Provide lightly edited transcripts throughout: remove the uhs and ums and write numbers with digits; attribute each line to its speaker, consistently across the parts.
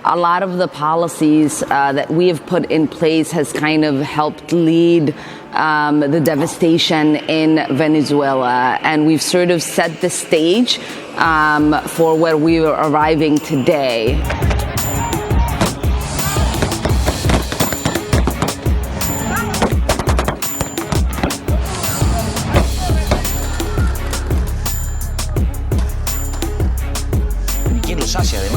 Speaker 1: a lot of the policies that we have put in place has kind of helped lead the devastation in Venezuela, and we've sort of set the stage for where we are arriving today.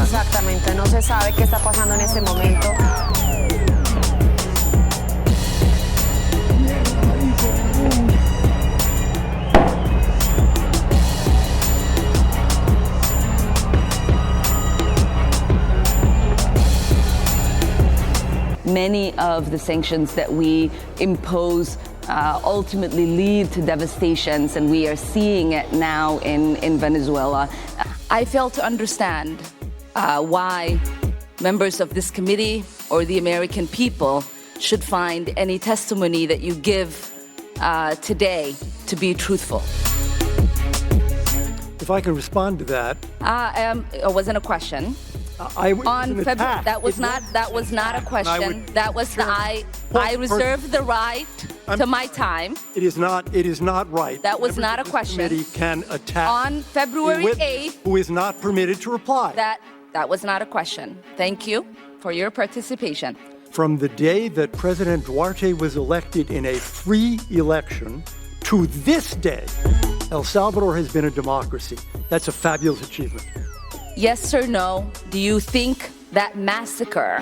Speaker 2: Exactamente, no se sabe qué está pasando en ese momento.
Speaker 1: Many of the sanctions that we impose ultimately lead to devastations, and we are seeing it now in Venezuela. I fail to understand why members of this committee or the American people should find any testimony that you give today to be truthful.
Speaker 3: If I can respond to that.
Speaker 1: It wasn't a question.
Speaker 3: On February,
Speaker 1: that was not a question. I reserve the right to my time.
Speaker 3: It is not right.
Speaker 1: That was not a question.
Speaker 3: The committee can attack
Speaker 1: on February 8th,
Speaker 3: who is not permitted to reply.
Speaker 1: That was not a question. Thank you for your participation.
Speaker 3: From the day that President Duarte was elected in a free election to this day, El Salvador has been a democracy. That's a fabulous achievement.
Speaker 1: Yes or no, do you think that massacre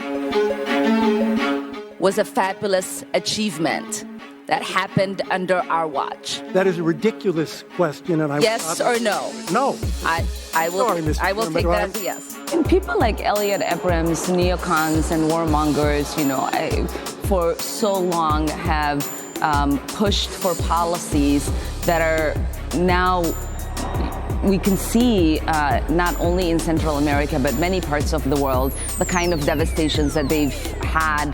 Speaker 1: was a fabulous achievement that happened under our watch?
Speaker 3: That is a ridiculous question, and
Speaker 1: yes or no?
Speaker 3: No.
Speaker 1: I will take that as a yes. And people like Elliot Abrams, neocons and warmongers, for so long have pushed for policies that are now, we can see not only in Central America, but many parts of the world, the kind of devastations that they've had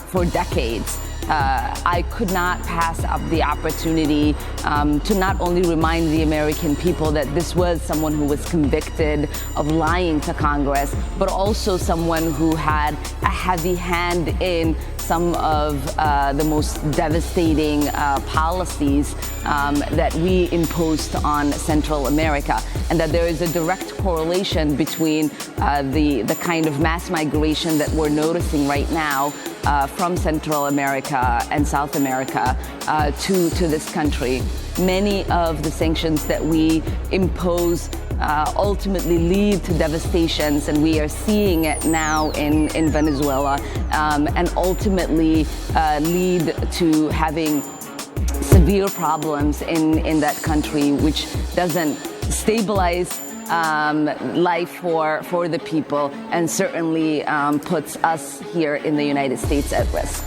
Speaker 1: for decades. I could not pass up the opportunity to not only remind the American people that this was someone who was convicted of lying to Congress, but also someone who had a heavy hand in some of the most devastating policies that we imposed on Central America, and that there is a direct correlation between the kind of mass migration that we're noticing right now from Central America and South America to this country. Many of the sanctions that we impose ultimately lead to devastations, and we are seeing it now in Venezuela, and ultimately lead to having severe problems in that country, which doesn't stabilize life for the people, and certainly puts us here in the United States at risk.